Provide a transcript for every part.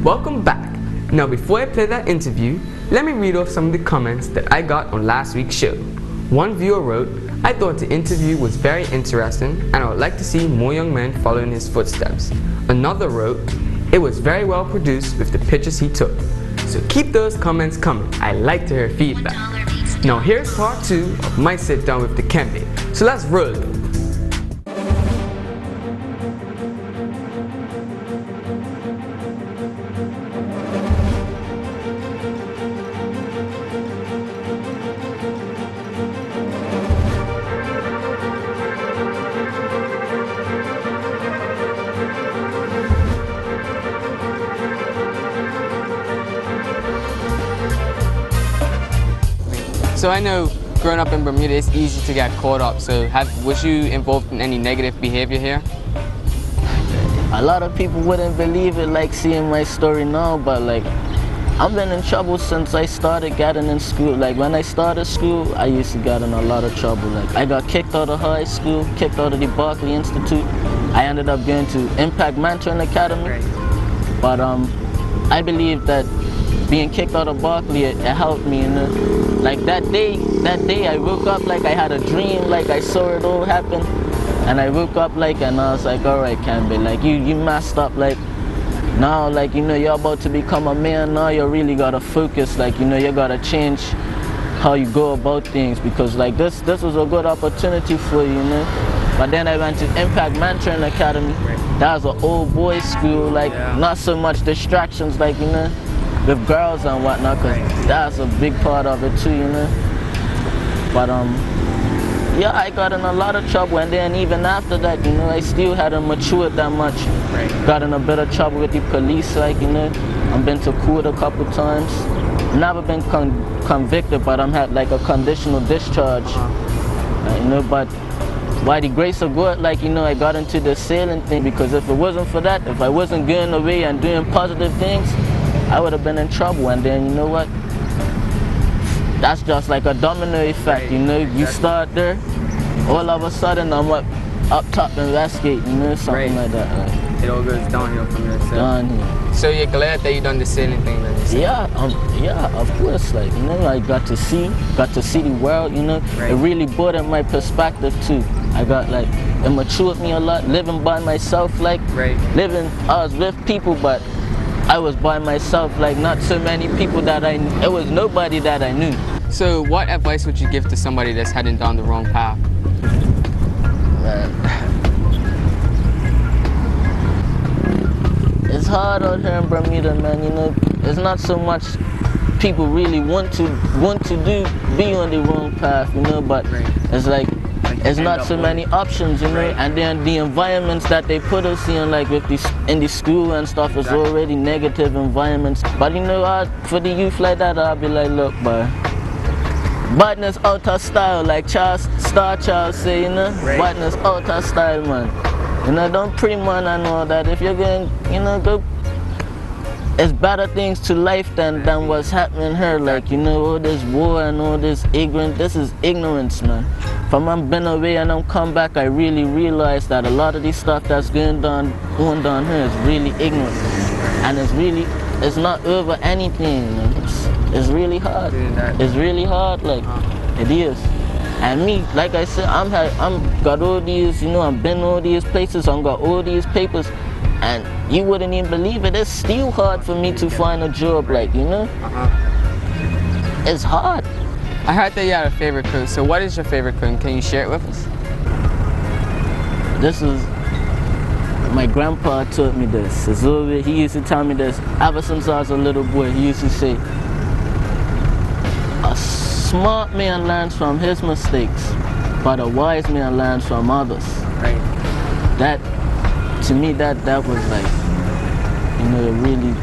welcome back. Now before I play that interview, let me read off some of the comments that I got on last week's show. One viewer wrote, "I thought the interview was very interesting and I would like to see more young men follow in his footsteps." Another wrote, "It was very well produced with the pictures he took." So keep those comments coming. I like to hear feedback. Now here's part 2 of my sit down with the Kembe. So let's roll it. So I know growing up in Bermuda, it's easy to get caught up. So was you involved in any negative behavior here? A lot of people wouldn't believe it, like seeing my story now, but like I've been in trouble since I started getting in school. Like when I started school, I used to get in a lot of trouble. Like I got kicked out of high school, kicked out of the Berkeley Institute. I ended up going to Impact Mentoring Academy. Right. But I believe that being kicked out of Berkeley, it helped me, you know. Like that day I woke up like I had a dream, like I saw it all happen. And I woke up like, and I was like, all right, Campbell, like you messed up, like now, like, you know, you're about to become a man. Now you really gotta focus, like, you know, you gotta change how you go about things, because like this was a good opportunity for you, you know. But then I went to Impact Mentoring Academy. That was an old boys school, like not so much distractions, like, you know, with girls and whatnot, because that's a big part of it too, you know. But yeah, I got in a lot of trouble, and then even after that, you know, I still hadn't matured that much. Got in a bit of trouble with the police, like, you know. I've been to court a couple times. Never been convicted, but I'm had like a conditional discharge. You know, but by the grace of God, like, you know, I got into the sailing thing, because if it wasn't for that, if I wasn't going away and doing positive things, I would have been in trouble. And then, you know what? That's just like a domino effect, you know. You start there, all of a sudden I'm up top in Westgate, you know, something like that. Like, it all goes downhill from there. Downhill. So you're glad that you done the sailing thing then? Yeah, of course. Like, you know, I got to see the world, you know. It really broadened my perspective too. I got like, it matured me a lot, living by myself, like I was with people, but I was by myself, like not so many people that it was nobody that I knew. So what advice would you give to somebody that's heading down the wrong path? Man, it's hard out here in Bermuda, man, you know. It's not so much people really want to be on the wrong path, you know, but it's like, it's not so many options, you know, and then the environments that they put us in, like with in the school and stuff, is already negative environments. But you know, for the youth like that, I'll be like, look, boy, badness out of style, like Star Child say, you know, badness out of style, man. You know, don't pre-man and all that. If you're going, you know, go. It's better things to life than what's happening here. Like, you know, all this war and all this ignorance. This is ignorance, man. From I've been away and I'm come back, I really realized that a lot of this stuff that's going down here is really ignorant. And it's not over anything, man. It's really hard. It's really hard, like, it is. And me, like I said, I'm got all these, you know, I've been all these places, I've got all these papers. And you wouldn't even believe it, it's still hard for me to find a job, like, you know? It's hard. I heard that you had a favorite quote, so what is your favorite quote? Can you share it with us? This is, my grandpa taught me this. He used to tell me this ever since I was a little boy. He used to say, a smart man learns from his mistakes, but a wise man learns from others. That, to me, that was like, you know, it really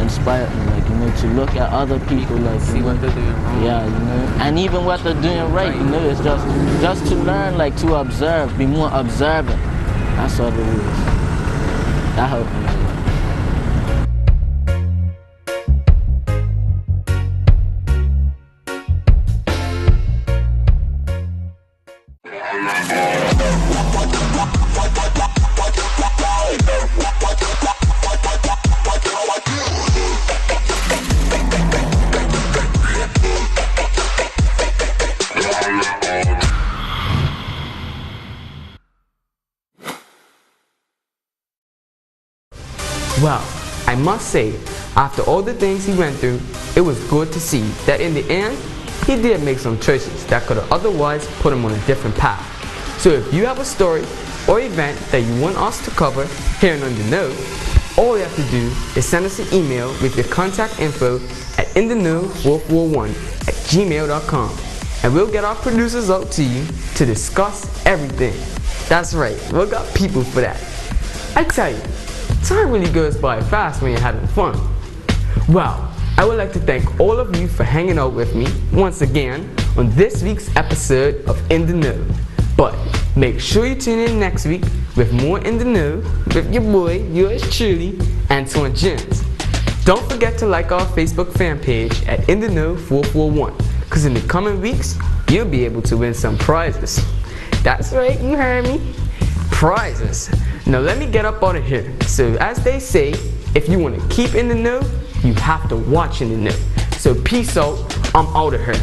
inspired me, like, you know, to look at other people, like, see what they're doing wrong. Yeah, you know, and even what they're doing right, you know, it's just to learn, like, to observe, be more observant. That's what it is. That helped me. Well, I must say, after all the things he went through, it was good to see that in the end, he did make some choices that could have otherwise put him on a different path. So if you have a story or event that you want us to cover here on The Know, all you have to do is send us an email with your contact info at intheknow441@gmail.com, and we'll get our producers out to you to discuss everything. That's right, we've got people for that. I tell you, time really goes by fast when you're having fun. Well, I would like to thank all of you for hanging out with me once again on this week's episode of In the Know. But make sure you tune in next week with more In the Know with your boy, yours truly, Antoine Jones. Don't forget to like our Facebook fan page at In the Know 441, because in the coming weeks, you'll be able to win some prizes. That's right, you heard me. Prizes. Now let me get up out of here. So as they say, if you want to keep in the know, you have to watch In the Know. So peace out, I'm out of here.